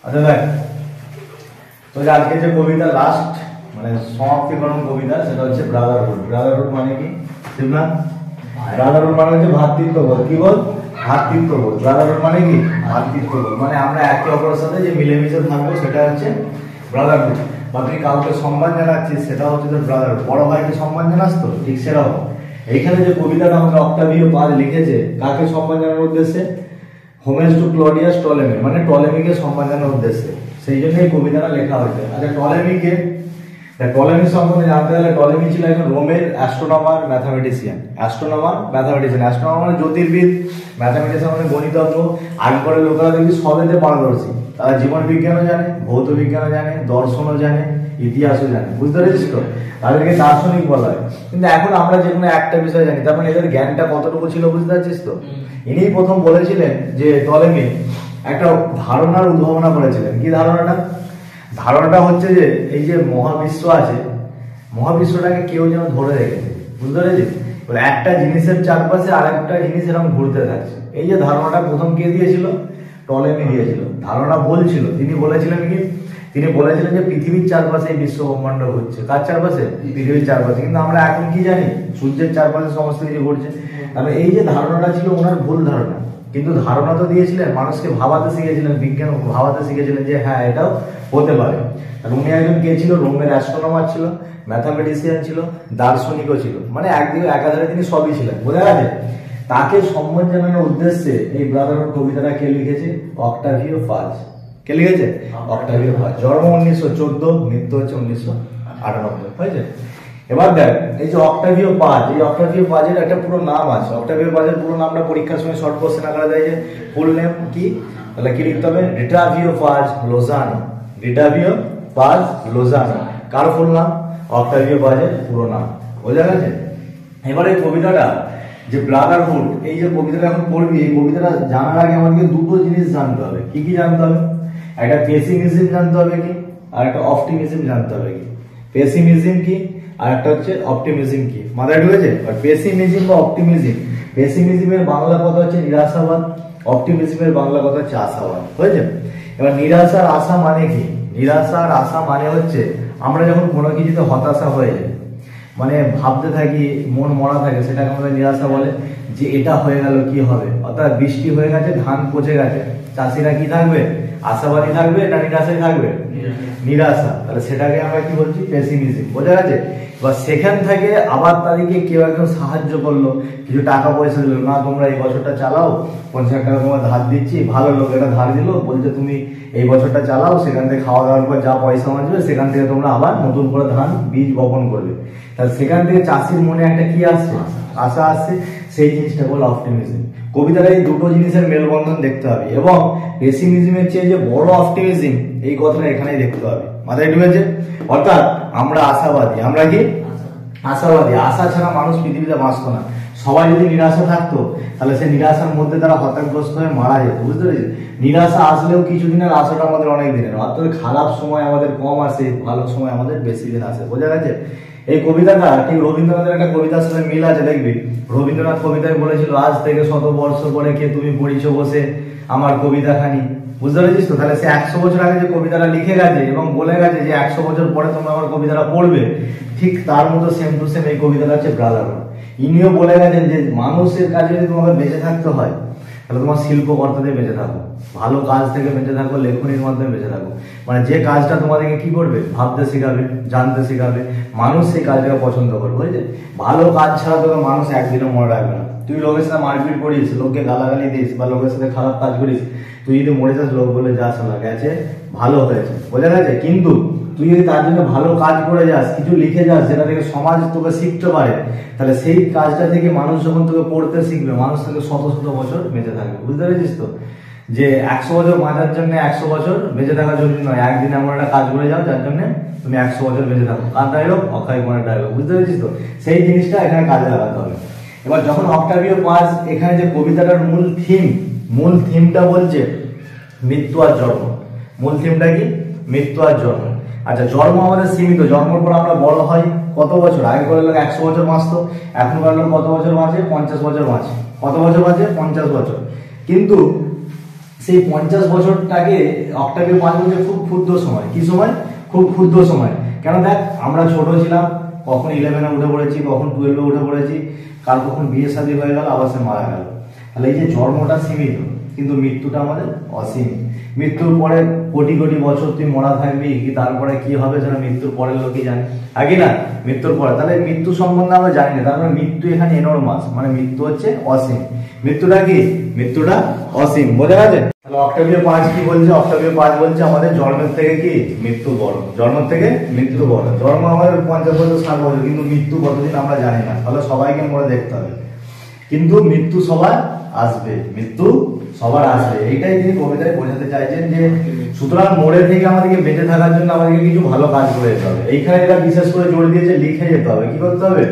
আচ্ছা দেখ, তো আজকে যে কবিতা লাস্ট মানে সমাপ্তিকরণ কবিতা সেটা হচ্ছে ব্রাদারহুড। ব্রাদারহুড মানে কি শিবনাথ? ব্রাদারহুড মানে হচ্ছে ভ্রাতৃত্ববোধ। কি বল? ভ্রাতৃত্ববোধ। ব্রাদারহুড মানে কি? ভ্রাতৃত্ববোধ। মানে আমরা একে অপরের সাথে যে মিলেমিশে থাকবো সেটা হচ্ছে ব্রাদারহুড। বা তুই কাউকে সম্মান জানাচ্ছিস সেটা হচ্ছে তোর ব্রাদারহুড। বড় ভাইকে সম্মান জানাস তো, ঠিক সেরকম এইখানে যে কবিতাটা আমাদের অক্টাভিও পাজ লিখেছে কাকে সম্মান জানানোর উদ্দেশ্যে? হোমেজ টু ক্লডিয়াস টলেমি, মানে টলেমিকে সম্মান জানানোর উদ্দেশ্যে, সেই জন্য এই কবিতাটা লেখা হয়েছে। আচ্ছা টলেমিকে, টলেমি সম্বন্ধে জানতে গেলে টলেমি ছিল একজন রোমের অ্যাস্ট্রোনমার ম্যাথামেটিশিয়ান। অ্যাস্ট্রোনমার মানে জ্যোতির্বিদ, ম্যাথামেটিশিয়ান মানে গণিতজ্ঞ। আগের লোকেরা দেখবি সবেতে পারদর্শী, তারা জীবন বিজ্ঞানও জানে, ভৌত বিজ্ঞানও জানে, দর্শনও জানে, ইতিহাসও জানে। বুঝতে পেরেছিস তো? তাদেরকে দার্শনিক বলা হয়। কিন্তু এখন আমরা যে কোনো একটা বিষয় জানি, তার মানে এদের জ্ঞানটা কতটুকু ছিল বুঝতে পারছিস তো? ইনি প্রথম বলেছিলেন যে টলেমি একটা ধারণার উদ্ভাবনা করেছিলেন। কি ধারণাটা? ধারণাটা হচ্ছে যে এই যে মহাবিশ্ব আছে, মহাবিশ্বটাকে কেউ যেন ধরে রেখেছে। বুঝতে পেরেছিস? একটা জিনিসের চারপাশে আরেকটা জিনিস এরকম ঘুরতে থাকছে। এই যে ধারণাটা প্রথম কে দিয়েছিল? টলেমি দিয়েছিল। ধারণা বলছিল, তিনি বলেছিলেন কি? তিনি বলেছিলেন যে পৃথিবীর চারপাশে এই বিশ্ব ব্রহ্মাণ্ড ঘুরছে। কার চারপাশে? পৃথিবীর চারপাশে। কিন্তু আমরা এখন কি জানি? সূর্যের চারপাশে সমস্ত কিছু ঘুরছে। তাহলে এই যে ধারণাটা ছিল ওনার ভুল ধারণা, কিন্তু ধারণা তো দিয়েছিলেন, মানুষকে ভাবাতে শিখেছিলেন, বিজ্ঞান ভাবাতে শিখেছিলেন যে হ্যাঁ এটাও হতে পারে। উনি একজন কে ছিল? রোমের অ্যাস্ট্রোনমার ছিল, ম্যাথামেটিশিয়ান ছিল, দার্শনিকও ছিল। মানে একদিকে একাধারে তিনি সবই ছিলেন। বোঝা গেছে? তাকে সম্মান জানানোর উদ্দেশ্যে এই ব্রাদারহুড কবিতাটা কে লিখেছে? অক্টাভিও পাজ। কে লিখেছে? অক্টাভিও পাজ। জন্ম 1914, মৃত্যু হচ্ছে 1998। হয়েছে? এবার দেখ, এই যে অক্টাভিও পাজ, এই অক্টাভিও পাজের একটা পুরো নাম আছে। অক্টাভিও পাজের পুরো নামটা পরীক্ষার সময় শর্ট কোশ্চেন আকারে দেয় যে ফুল নেম কি, তাহলে কি লিখতে হবে? রিটাভিও পাজ লোজানো। রিটাভিও পাজ লোজানো কার ফুল নাম? অক্টাভিও পাজের পুরো নাম। বোঝা গেছে? এবার এই কবিতাটা যে ব্রাদারহুড, এই যে কবিতাটা এখন পড়বি, এই কবিতাটা জানার আগে আমাদেরকে দুটো জিনিস জানতে হবে। কি কি জানতে হবে? একটা পেসিমিজম জানতে হবে কি, আর একটা অপটিমিজম জানতে হবে কি। পেসিমিজম কি আর একটা হচ্ছে অপটিমিজম কি, মাথায় ঢুকেছে? আর পেসিমিজম বা অপটিমিজম, পেসিমিজমের বাংলা কথা হচ্ছে নিরাশাবাদ, অপটিমিজমের বাংলা কথা হচ্ছে আশাবাদ। হয়েছে? এবার নিরাশার আশা মানে কি? নিরাশার আশা মানে হচ্ছে আমরা যখন কোনো কিছুতে হতাশা হয়ে যাই, মানে ভাবতে থাকি, মন মরা থাকে, সেটাকে আমাদের নিরাশা বলে। যে এটা হয়ে গেল কি হবে, অর্থাৎ বৃষ্টি হয়ে গেছে, ধান পচে গেছে, চাষিরা কি থাকবে? আশাবাদী থাকবে না নিরাশায় থাকবে? নিরাশা। তাহলে সেটাকে আমরা কি বলছি? পেসিমিজম। বোঝা গেছে? এবার সেখান থেকে আবার তাদেরকে কেউ একজন সাহায্য করলো, কিছু টাকা পয়সা দিল, না তোমরা এই বছরটা চালাও, 50 টাকা তোমার ধার দিচ্ছি। ভালো লোক এটা ধার দিল, বলছে তুমি এই বছরটা চালাও, সেখান থেকে খাওয়া দাওয়ার পর যা পয়সা বাঁচবে সেখান থেকে তোমরা আবার নতুন করে ধান বীজ বপন করবে। তাহলে সেখান থেকে চাষির মনে একটা কি আসছে? আশা আসছে। সেই জিনিসটা বলে অপটিমিজম। কবিতার এই দুটো জিনিসের মেলবন্ধন দেখতে হবে, এবং পেসিমিজমের চেয়ে যে বড় অপটিমিজম এই কথাটা এখানেই দেখতে হবে। মাথায় ঢুকেছে? অর্থাৎ আমরা আশাবাদী। আমরা কি? আশাবাদী। আশা ছাড়া মানুষ পৃথিবীতে বাঁচতো না। সবাই যদি নিরাশা থাকতো তাহলে সেই নিরাশার মধ্যে তারা হতাশগ্রস্ত হয়ে মারা যেত। বুঝতে পেরেছি? নিরাশা আসলেও কিছুদিনের, আশাটা আমাদের অনেক দিনের। অর্থাৎ খারাপ সময় আমাদের কম আসে, ভালো সময় আমাদের বেশি দিন আসে। বোঝা গেছে? এই কবিতাটা ঠিক রবীন্দ্রনাথের একটা কবিতার সাথে মিল আছে, দেখবি। রবীন্দ্রনাথ কবিতায় বলেছিল, আজ থেকে 100 বর্ষ পরে কে তুমি পড়িছো বসে আমার কবিতা খানি। বুঝতে পেরেছিস তো? তাহলে সে 100 বছর আগে যে কবিতাটা লিখে গেছে এবং বলে গেছে যে 100 বছর পরে তোমরা আমার কবিতাটা পড়বে, ঠিক তার মতো সেম টু সেম এই কবিতাটা হচ্ছে ব্রাদারহুড। ইনিও বলে গেছেন যে মানুষের কাছে যদি তোমাকে বেঁচে থাকতে হয় তাহলে তোমার শিল্পকর্তা দিয়ে বেঁচে থাকো, ভালো কাজ থেকে বেঁচে থাকো, লেখনির মাধ্যমে বেঁচে থাকো। মানে যে কাজটা তোমাদেরকে কি করবে? ভাবতে শেখাবে, জানতে শেখাবে, মানুষ সেই কাজটাকে পছন্দ করবে। বুঝলে? ভালো কাজ ছাড়া তোকে মানুষ একদিনও মনে রাখবে না। তুই লোকের সাথে মারপিট করিস, লোককে গালাগালি দিস, বা লোকের সাথে খারাপ কাজ করিস, তুই যদি মরে যাস লোক বলে যাস না গেছে, ভালো হয়েছে। বোঝা গেছে? কিন্তু তুই যদি তার জন্য ভালো কাজ করে যাস, কিছু লিখে যাস, যেটা থেকে সমাজ তোকে শিখতে পারে, তাহলে সেই কাজটা থেকে মানুষ যখন তোকে পড়তে শিখবে, মানুষ থেকে শত শত বছর বেঁচে থাকবে। বুঝতে পেরেছিস তো? যে 100 বছর বাঁচার জন্য 100 বছর বেঁচে থাকা জরুরি নয়, একদিন এমন একটা কাজ করে যাও যার জন্য তুমি 100 বছর বেঁচে থাকো। কার ডায়লগ? অক্ষয় কুমারের ডায়লগ। বুঝতে পেরেছিস তো? সেই জিনিসটা এখানে কাজে লাগাতে হবে। এবার যখন অক্টাভিও পাজ এখানে যে কবিতাটার মূল থিমটা বলছে মৃত্যু আর জন্ম। মূল থিমটা কি? মৃত্যু আর জন্ম। আচ্ছা, জন্ম আমাদের সীমিত, জন্মের পর আমরা বড় হয় কত বছর? আগে করে লোক 100 বছর বাঁচতো, এখনকার লোক কত বছর বাঁচে? 50 বছর বাঁচে। কত বছর বাঁচে? 50 বছর। কিন্তু সেই 50 বছরটাকে অক্টাভিও পাঁচ বলছে খুব ক্ষুদ্র সময়। কি সময়? খুব ক্ষুদ্র সময়। কেন? দেখ আমরা ছোট ছিলাম, কখন 11-এ উঠে পড়েছি, কখন 12-এ উঠে পড়েছি, কাল কখন বিয়ে শাদী হয়ে গেল, আবার সে মারা গেল। তাহলে এই যে জন্মটা সীমিত, কিন্তু মৃত্যুটা আমাদের অসীম। মৃত্যুর পরে কোটি কোটি বছর তুই মরা থাকবি, কি তারপরে কি হবে সেটা মৃত্যুর পরের লোকই জানে, আগে না মৃত্যুর পরে। তাহলে মৃত্যু সম্বন্ধে আমরা জানি না, তারপরে মৃত্যু এখানে এনরমাস, মানে মৃত্যু হচ্ছে অসীম। মৃত্যুটা কি? মৃত্যুটা অসীম। বোঝা গেছে? তাহলে অক্টাভিও পাঁচ কি বলছে? অক্টাভিও পাঁচ বলছে আমাদের জন্মের থেকে কি মৃত্যু বড়, জন্মের থেকে মৃত্যু বড়। জন্ম আমাদের 50 বছর 60 বছর, কিন্তু মৃত্যু কতদিন আমরা জানি না। তাহলে সবাইকে মরে দেখতে হবে, কিন্তু মৃত্যু সবার আসবে, মৃত্যু সবার আসবে। এইটাই তিনি কবিতায় বোঝাতে চাইছেন যে সুতরাং মরে থেকে আমাদেরকে বেঁচে থাকার জন্য আমাদেরকে কিছু ভালো কাজ করে যেতে হবে। এইখানে এটা বিশেষ করে জোর দিয়েছে লিখে যেতে হবে। কি করতে হবে?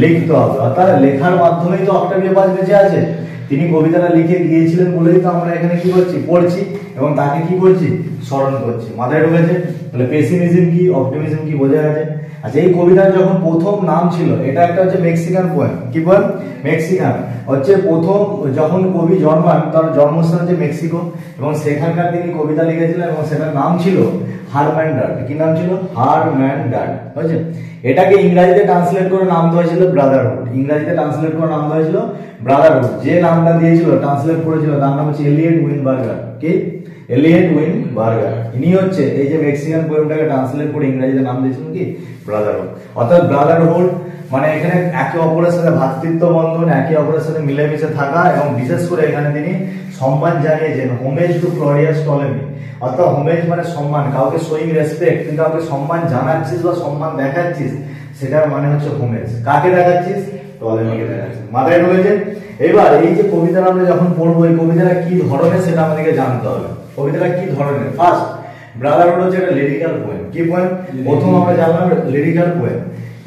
লিখতে হবে। অর্থাৎ লেখার মাধ্যমেই তো অক্টাভিও পাঁচ বেঁচে আছে। তিনি কবিতাটা লিখে গিয়েছিলেন বলেই তো আমরা এখানে কি করছি? পড়ছি, এবং তাকে কি করছি? স্মরণ করছি। মাথায় ঢুকেছে? তাহলে পেসিমিজম কি, অপটিমিজম কি বোঝা গেছে? আচ্ছা, এই কবিতার যখন প্রথম নাম ছিল, এটা একটা হচ্ছে মেক্সিকান পোয়েম। কি পোয়েম? মেক্সিকান হচ্ছে প্রথম যখন কবি জন্মান, তার জন্মস্থান হচ্ছে মেক্সিকো, এবং সেখানকার তিনি কবিতা লিখেছিলেন, এবং সেটার নাম ছিল হারম্যান্ডার্ড। কি নাম ছিল? হারম্যান্ডার্ড। বুঝছেন? এটাকে ইংরেজিতে ট্রান্সলেট করে নাম দেওয়া হয়েছিল ব্রাদারহুড। ইংরেজিতে ট্রান্সলেট করে নাম দেওয়া হয়েছিল ব্রাদারহুড। যে নামটা দিয়েছিল, ট্রান্সলেট করেছিল, তার নাম হচ্ছে এলিয়েট উইনবার্গার। কি? এলিয়েট উইনবার্গার। ইনি হচ্ছে এই যে মেক্সিকান পোয়েমটাকে ট্রান্সলেট করে ইংরেজিতে নাম দিয়েছিলেন কি? ব্রাদারহুড। অর্থাৎ ব্রাদারহুড মানে এখানে একে অপরের সাথে ভ্রাতৃত্ব বন্ধন, একে অপরের সাথে মিলেমিশে থাকা, এবং বিশেষ করে এখানে তিনি সম্মান জানিয়েছেন হোমেজ টু ক্লডিয়াস টলেমি। অর্থাৎ হোমেজ মানে সম্মান, কাউকে শোয়িং রেসপেক্ট, তুই কাউকে সম্মান জানাচ্ছিস বা সম্মান দেখাচ্ছিস, সেটার মানে হচ্ছে হোমেজ। কাকে দেখাচ্ছিস? টলেমিকে দেখাচ্ছিস। মাথায় ঢুকেছে? এবার এই যে কবিতাটা আমরা যখন পড়বো, এই কবিতাটা কি ধরনের সেটা আমাদেরকে জানতে হবে। কবিতাটা কি ধরনের? ফার্স্ট, ব্রাদারহুড হচ্ছে একটা লিরিক্যাল পোয়েম। কি পোয়েম? প্রথম আমরা জানলাম লিরিক্যাল পোয়েম,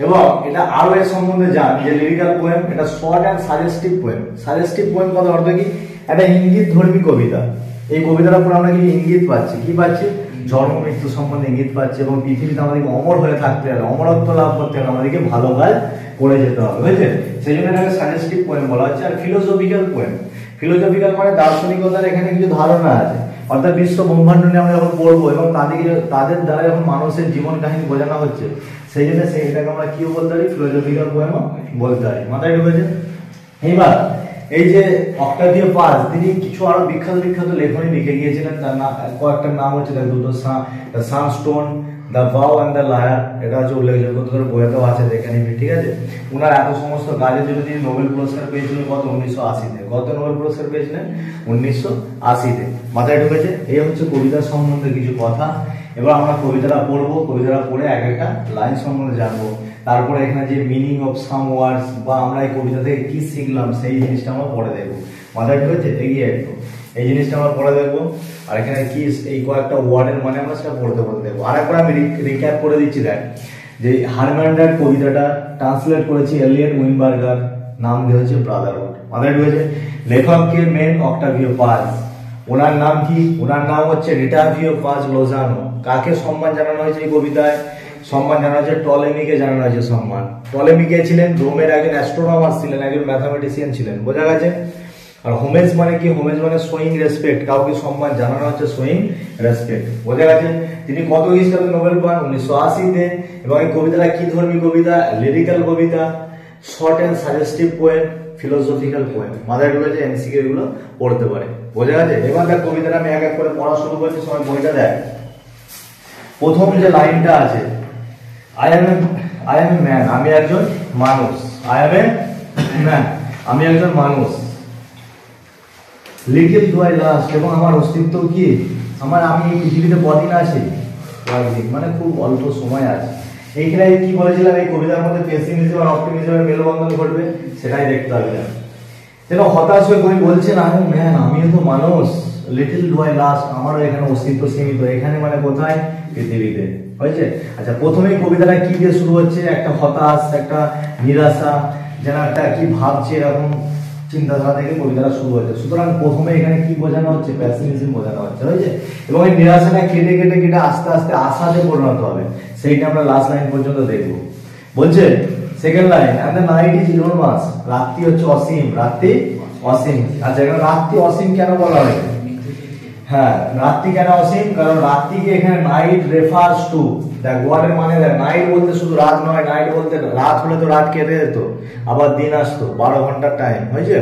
এবং এটা আরো এর সম্বন্ধে জান যে লিরিক্যাল পোয়েম এটা short and suggestive poem. Suggestive poem কথার অর্থ কি? একটা ইঙ্গিত ধর্মী কবিতা। এই কবিতাটা পরে আমরা কিছু ইঙ্গিত পাচ্ছি। কি পাচ্ছি? জন্ম মৃত্যু সম্বন্ধে ইঙ্গিত পাচ্ছি, এবং পৃথিবীতে আমাদেরকে অমর হয়ে থাকতে হবে, অমরত্ব লাভ করতে হবে, আমাদেরকে ভালো কাজ করে যেতে হবে। বুঝেছে? সেই জন্য এটাকে সাজেস্টিভ পোয়েম বলা হচ্ছে। আর ফিলোসফিক্যাল পোয়েম, ফিলোসফিক্যাল মানে দার্শনিকতার এখানে কিছু ধারণা আছে। অর্থাৎ বিশ্ব ব্রহ্মাণ্ড নিয়ে আমরা যখন পড়বো, এবং তাদের দ্বারা যখন মানুষের জীবন কাহিনী বোঝানো হচ্ছে, সেই জন্য সেইটাকে আমরা কি বলতে পারি? ফিলোসফিক্যাল পোয়েম বলতে পারি। মাথায় ঢুকেছে? এইবার এই যে অক্টাভিও পাঁচ, তিনি কিছু আরো বিখ্যাত বিখ্যাত লেখনী লিখে গিয়েছিলেন। তার নাম কয়েকটার নাম হচ্ছে দুটো, দ্য সানস্টোন, দ্য ভাও অ্যান্ড দ্য লায়ার। এটা হচ্ছে উল্লেখযোগ্য, তোদের বইতেও আছে, দেখে নিবি। ঠিক আছে? উনার এত সমস্ত কাজের জন্য তিনি নোবেল পুরস্কার পেয়েছিলেন কত? 1980-তে। কত নোবেল পুরস্কার পেয়েছিলেন? 1980-তে। মাথায় ঢুকেছে? এই হচ্ছে কবিতার সম্বন্ধে কিছু কথা। এবার আমরা কবিতাটা পড়বো, কবিতাটা পড়ে এক একটা লাইন সম্বন্ধে জানবো। তারপরে এখানে যে মিনিং অফ সাম ওয়ার্ডস, বা আমরা এই কবিতা থেকে কি শিখলাম, সেই জিনিসটা আমরা পড়ে দেখবো। মাথায় ঢুকেছে? এগিয়ে একটু এই জিনিসটা আমরা পড়ে দেখবো। আর এখানে কি এই কয়েকটা ওয়ার্ডের মানে আমরা সেটা পড়তে দেখবো। আর একবার আমি রিক্যাপ করে দিচ্ছি। দেখ, যে হারম্যান্ডার্ড কবিতাটা ট্রান্সলেট করেছি এলিয়েট উইনবার্গার, নাম দেওয়া হচ্ছে ব্রাদারহুড। মাথায় ঢুকেছে? লেখককে মেন অক্টাভিও পাজ। ওনার নাম কি? ওনার নাম হচ্ছে রিটাভিও পাজ লোজানো। কাকে সম্মান জানানো হয়েছে এই কবিতায়? সম্মান জানানো হয়েছে টলেমিকে, জানানো হয়েছে সম্মান। টলেমি কে ছিলেন? রোমের একজন অ্যাস্ট্রোনমার ছিলেন, একজন ম্যাথামেটিশিয়ান ছিলেন। বোঝা গেছে? আর হোমেজ মানে কি? হোমেজ মানে শোয়িং রেসপেক্ট, কাউকে সম্মান জানানো হচ্ছে শোয়িং রেসপেক্ট। বোঝা গেছে? তিনি কত খ্রিস্টাব্দে নোবেল পান? 1980-তে। এবং এই কবিতাটা কি ধর্মী কবিতা? লিরিক্যাল কবিতা, short and suggestive poem, philosophical poem. মাথায় ঢুকেছে? এমসিকিউ এগুলো পড়তে পারে। বোঝা গেছে? এবার দেখ কবিতাটা আমি এক এক করে পড়া শুরু করছি, সময় বইটা দেখ। প্রথম যে লাইনটা আছে, আই এম এ ম্যান, আমি একজন মানুষ। আই এম এ ম্যান, আমি একজন মানুষ। লিটল ডু আই লাস্ট, এবং আমার অস্তিত্ব কি? আমি এই পৃথিবীতে কদিন আছি? কয়েকদিন, মানে খুব অল্প সময় আছে। এইখানে কি বলেছিলাম? এই কবিতার মধ্যে পেসিমিজম আর অপটিমিজমের মেলবন্ধন ঘটবে, সেটাই দেখতে হবে। যেন হতাশ হয়ে কবি বলছেন, আই এম ম্যান, আমিও তো মানুষ। লিটল ডু আই লাস্ট, আমারও এখানে অস্তিত্ব সীমিত। এখানে মানে কোথায়? পৃথিবীতে। হয়েছে? আচ্ছা, প্রথমেই কবিতাটা কি দিয়ে শুরু হচ্ছে? একটা হতাশ, একটা নিরাশা, যেন একটা কি ভাবছে, এরকম চিন্তাধারা থেকে কবিতাটা শুরু হচ্ছে। সুতরাং প্রথমে এখানে কি বোঝানো হচ্ছে? প্যাসিমিজম বোঝানো হচ্ছে। হয়েছে? এবং এই নিরাশাটা কেটে কেটে কেটে আস্তে আস্তে আশাতে পরিণত হবে। সেইটা আমরা লাস্ট লাইন পর্যন্ত দেখবো। বলছে second line, and the night is enormous, রাত্রি হচ্ছে অসীম। রাত্রি অসীম। আচ্ছা, এখানে রাত্রি অসীম কেন বলা হয়? হ্যাঁ, রাত্রি কেন অসীম? কারণ রাত্রিকে এখানে নাইট রেফার্স টু, দেখ ওয়ার্ডের মানে দেখ, নাইট বলতে শুধু রাত নয়, নাইট বলতে রাত হলে তো রাত কেটে যেত, আবার দিন আসতো, 12 ঘন্টার টাইম হয়েছে।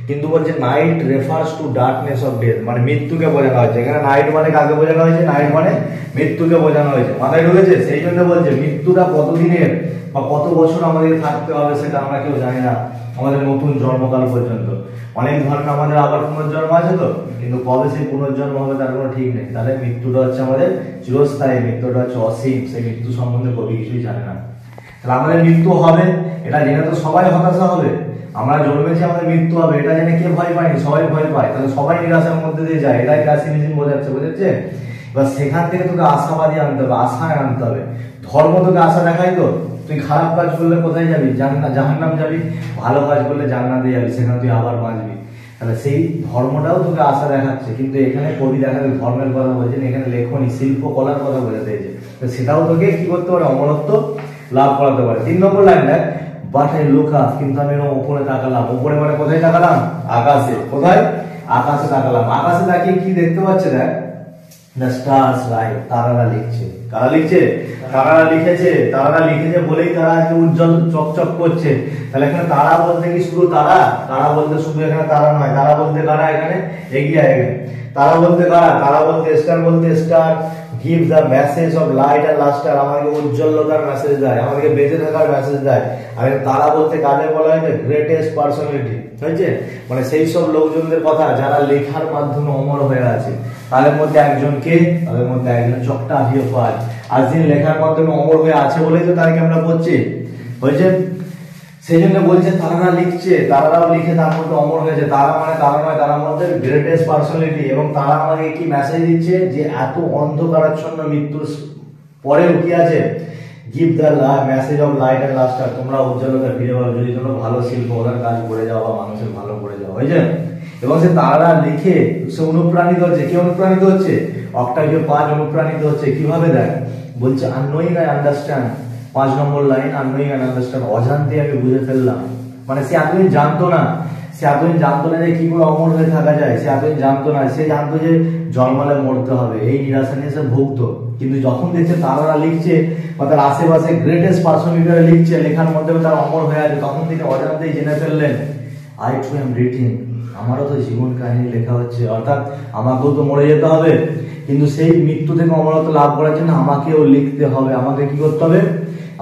কিন্তু বলছে night refers to darkness of death, মানে মৃত্যুকে বোঝানো হয়েছে এখানে। নাইট মানে কাকে বোঝানো হয়েছে? নাইট মানে মৃত্যুকে বোঝানো হয়েছে, মাথায় ঢুকেছে? সেই জন্য বলছে মৃত্যুটা কতদিনের বা কত বছর আমাদের থাকতে হবে সেটা আমরা কেউ জানি না, আমাদের নতুন জন্মকাল পর্যন্ত। অনেক ধরনের আমাদের আবার পুনর্জন্ম আছে তো, কিন্তু কবে সেই পুনর্জন্ম হবে তার কোনো ঠিক নেই। তাহলে মৃত্যুটা হচ্ছে আমাদের চিরস্থায়ী, মৃত্যুটা হচ্ছে অসীম, সেই মৃত্যু সম্বন্ধে কবি কিছুই জানে না। তাহলে আমাদের মৃত্যু হবে এটা জেনে তো সবাই হতাশা হবে। আমরা জন্মেছি আমাদের মৃত্যু হবে এটা জেনে কে ভয় পায়নি? সবাই ভয় পায়। তাহলে সবাই নিরাশার মধ্যে দিয়ে যায়, এটাই প্যাসিমিজম বোঝাচ্ছে, বুঝেছে? এবার সেখান থেকে তোকে আশাবাদী আনতে হবে, আশায় আনতে হবে। ধর্ম তোকে আশা দেখাই তো, তুই খারাপ কাজ করলে কোথায় যাবি? জাহান্নাম যাবি, ভালো কাজ করলে জান্নাতে যাবি, সেখানে তুই আবার বাঁচবি। তাহলে সেই ধর্মটাও তোকে আশা দেখাচ্ছে, কিন্তু এখানে কবি দেখাতে ধর্মের কথা বলছেন, এখানে লেখনী শিল্পকলার কথা বোঝাতে হয়েছে। তো সেটাও তোকে কি করতে পারে? অমরত্ব লাভ করাতে পারে। 3 নম্বর লাইন দেখ, বাট আই লুক আপ, কিন্তু আমি উপরে তাকালাম। উপরে মানে কোথায় তাকালাম? আকাশে। কোথায়? আকাশে তাকালাম। আকাশে তাকিয়ে কি দেখতে পাচ্ছে? দেখ, the stars write, তারারা লিখছে। কারা লিখছে? তারারা লিখেছে। তারারা লিখেছে বলেই তারা আজকে উজ্জ্বল চকচক করছে। তাহলে এখানে তারা বলতে কি শুধু তারা? তারা বলতে শুধু এখানে তারা নয়, তারা বলতে কারা? এখানে এগিয়ে আয়। তারা বলতে কারা? তারা বলতে স্টার, বলতে star give the message of light and lustre, আমাদেরকে উজ্জ্বলতার মেসেজ দেয়, আমাদেরকে বেঁচে থাকার মেসেজ দেয়। আর তারা বলতে কাদের বলা হয়? গ্রেটেস্ট পার্সোনালিটি, হয়েছে? মানে সেই সব লোকজনদের কথা যারা লেখার মাধ্যমে অমর হয়ে আছে। তাদের মধ্যে একজন কে? তাদের মধ্যে একজন অক্টাভিও পাজ। আজ দিন লেখার মাধ্যমে অমর হয়ে আছে বলেই তো তাদেরকে আমরা পড়ছি, হয়েছে? সেই জন্য বলছে তারারা লিখছে, তারারাও লিখে তার মধ্যে অমর হয়েছে। তারা মানে তারা নয়, তার মধ্যে গ্রেটেস্ট পার্সোনালিটি। এবং তারা আমাকে কি মেসেজ দিচ্ছে? যে এত অন্ধকারাচ্ছন্ন মৃত্যুর পরেও কি আছে? Give the message of light and lustre, তোমরা উজ্জ্বলতা ফিরে পাবে যদি তোমরা ভালো শিল্পকলার কাজ করে যাও বা মানুষের ভালো করে যাও, হয়েছে? এবং সে তারা লিখে সে অনুপ্রাণিত হচ্ছে। কে অনুপ্রাণিত হচ্ছে? অক্টাভিও পাজ অনুপ্রাণিত হচ্ছে। কিভাবে? দেখ, বলছে unknowing I understand. 5 number line, unknowing I understand, অজান্তে আমি বুঝে ফেললাম। মানে সে এতদিন জানতো না, সে এতদিন জানতো না যে কি করে অমর হয়ে থাকা যায়। সে এতদিন জানতো না, সে জানতো যে জন্মালে মরতে হবে, এই নিরাশা নিয়ে সে ভুগতো। কিন্তু যখন দেখছে তারা লিখছে বা তার আশেপাশে গ্রেটেস্ট পার্সোনালিটিরা লিখছে, লেখার মধ্যে তারা অমর হয়ে আছে, তখন তিনি অজান্তেই জেনে ফেললেন আই টু এম রিটিং, আমারও তো জীবন কাহিনী লেখা হচ্ছে, অর্থাৎ আমাকেও তো মরে যেতে হবে। কিন্তু সেই মৃত্যু থেকে অমরত্ব লাভ করার জন্য আমাকেও লিখতে হবে। আমাকে কি করতে হবে?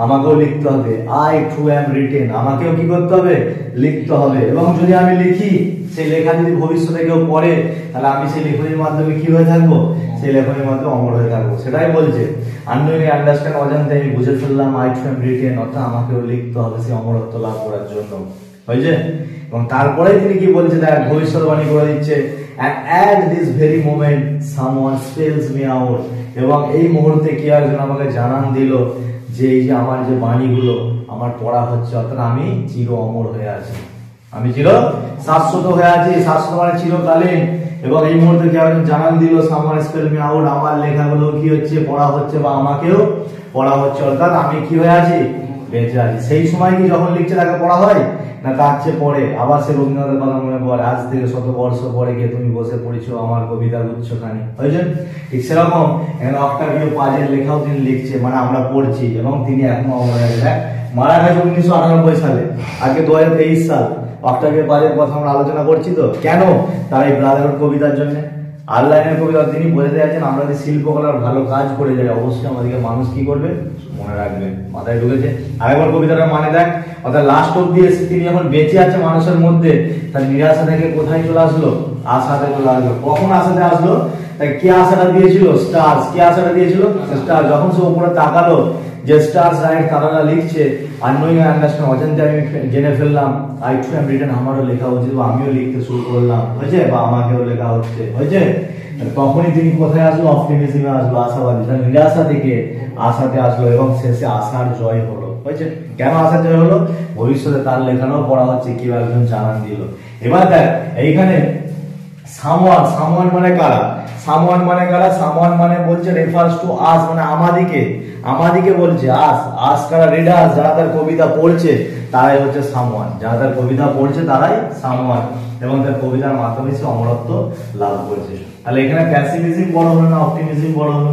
আমাকেও লিখতে হবে। আই টু এম রিটেন, আমাকেও কি করতে হবে? লিখতে হবে। এবং যদি আমি লিখি, সেই লেখা যদি ভবিষ্যতে কেউ পড়ে, তাহলে আমি সেই লেখনীর মাধ্যমে কি হয়ে থাকবো? সেই লেখনীর মাধ্যমে অমর হয়ে থাকবো। সেটাই বলছে আননোয়িং আন্ডারস্ট্যান্ড, অজান্তে আমি বুঝে ফেললাম আই টু এম রিটেন, অর্থাৎ আমাকেও লিখতে হবে সেই অমরত্ব লাভ করার জন্য, হয়েছে? এবং তারপরে তিনি কি বলছে? দেখ, ভবিষ্যৎবাণী করে দিচ্ছে, and at this very moment someone spells me out, এবং এই মুহূর্তে কি একজন আমাকে জানান দিল যে এই যে আমার যে বাণীগুলো আমার পড়া হচ্ছে, অর্থাৎ আমি চির অমর হয়ে আছি, আমি চির শাশ্বত হয়ে আছি। শাশ্বত মানে চিরকালীন। এবং এই মুহূর্তে কি একজন জানান দিল someone spell me out, আমার লেখাগুলো কি হচ্ছে? পড়া হচ্ছে, বা আমাকেও পড়া হচ্ছে, অর্থাৎ আমি কি হয়ে আছি? বেঁচে আছি। সেই সময় কি যখন লিখছে তাকে পড়া হয় না? তার চেয়ে পরে আবার সে রবীন্দ্রনাথের কথা মনে পড়ে, আজ থেকে 100 বর্ষ পরে গিয়ে তুমি বসে পড়েছো আমার কবিতার উচ্চখানি, হয়েছে? ঠিক সেরকম এখানে অক্টাভিও পাজের লেখাও তিনি লিখছে, মানে আমরা পড়ছি, এবং তিনি এখনো অমর হয়ে গেছে। মারা গেছে 1998 সালে, আজকে 2023 সাল। অক্টাভিও পাজের কথা আমরা আলোচনা করছি তো কেন? তার এই ব্রাদারহুড কবিতার জন্য। আর লাইনের কবিতা তিনি বোঝাতে যাচ্ছেন আমরা যদি শিল্পকলার ভালো কাজ করে যাই, অবশ্যই আমাদেরকে মানুষ কি করবে? মনে রাখবে। মাথায় ঢুকেছে? আরেকবার কবিতাটার মানে দেখ, অর্থাৎ লাস্ট অব্দি এসে তিনি যখন বেঁচে আছে মানুষের মধ্যে, তার নিরাশা থেকে কোথায় চলে আসলো? আশাতে চলে আসলো। কখন আশাতে আসলো? তাই কে আশাটা দিয়েছিল? স্টার্স। কে আশাটা দিয়েছিল? স্টার। যখন সে উপরে তাকালো যে স্টার্স রাইট, তারা লিখছে আননোয়িং আই আন্ডারস্ট্যান্ড, অজান্তে আমি জেনে ফেললাম আই টু এম রিটেন, আমারও লেখা উচিত, বা আমিও লিখতে শুরু করলাম, হয়েছে? বা আমাকেও লেখা হচ্ছে, হয়েছে? তখনই তিনি কোথায় আসলো? অপটিমিজমে আসলো, আশাবাদী। তার নিরাশা থেকে আশাতে আসলো, এবং শেষে আশার জয় হলো, হয়েছে? কেন আশার জয় হলো? ভবিষ্যতে তার লেখানো পড়া হচ্ছে, কেউ একজন জানান দিল। এবার দেখ, এইখানে সামওয়ান, সামওয়ান মানে কারা? সামওয়ান মানে কারা? সামওয়ান মানে বলছে রেফার্স টু আস, মানে আমাদিকে, আমাদিকে বলছে। আস, আস কারা? রিডার্স, যারা তার কবিতা পড়ছে তারাই হচ্ছে সামওয়ান। যারা তার কবিতা পড়ছে তারাই সামওয়ান, এবং তার কবিতার মাধ্যমে সে অমরত্ব লাভ করছে। তাহলে এখানে প্যাসিমিজম বড় হলো না অপটিমিজম বড় হলো?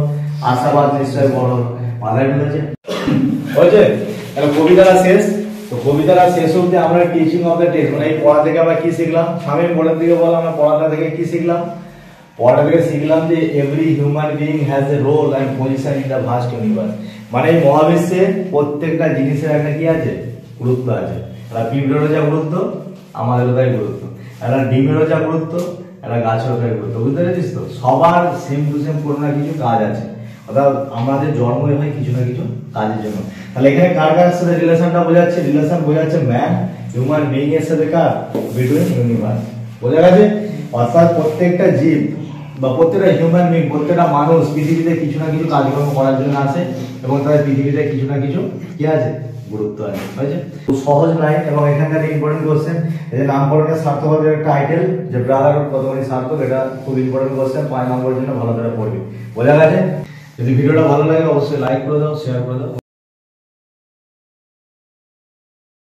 আশাবাদ নিশ্চয় বড় হলো। মাথায় ঢুকেছে? হয়েছে? তাহলে কবিতাটা শেষ। তো কবিতাটা শেষ অবধি আমরা টিচিং অফ দ্য টেক্সট মানে এই পড়া থেকে আমরা কি শিখলাম? স্বামী পড়ার দিকে বলো, আমরা পড়াটা থেকে কি শিখলাম? পড়াটা থেকে শিখলাম যে every human being has a role and position in the vast universe. মানে এই মহাবিশ্বে প্রত্যেকটা জিনিসের একটা কি আছে? গুরুত্ব আছে। তাহলে পিঁপড়েরও যা গুরুত্ব, আমাদেরও তাই গুরুত্ব। একটা ডিমেরও যা গুরুত্ব, একটা গাছেরও তাই গুরুত্ব। বুঝতে পেরেছিস তো? সবার সেম টু সেম কোনো না কিছু কাজ আছে। অর্থাৎ আমাদের জন্মই হয় কিছু না কিছু কাজের জন্য। তাহলে এখানে কার কার সাথে রিলেশনটা বোঝাচ্ছে? রিলেশন বোঝাচ্ছে ম্যান হিউম্যান বিইং এর সাথে কার? Between universe. বোঝা গেছে? অর্থাৎ প্রত্যেকটা জীব বা প্রত্যেকটা হিউম্যান বিইং, প্রত্যেকটা মানুষ পৃথিবীতে কিছু না কিছু কাজকর্ম করার জন্য আসে এবং তাদের পৃথিবীতে কিছু না কিছু কি আছে? গুরুত্ব আছে। হয়েছে? খুব সহজ লাইন এবং এখানকার ইম্পর্টেন্ট কোশ্চেন এই যে নামকরণের সার্থকতার একটা টাইটেল যে ব্রাদারহুড কতখানি সার্থক, এটা খুব ইম্পর্টেন্ট কোশ্চেন। 5 নম্বরের জন্য ভালো করে পড়বি। বোঝা গেছে? যদি ভিডিওটা ভালো লাগে অবশ্যই লাইক করে দাও, শেয়ার করে দাও।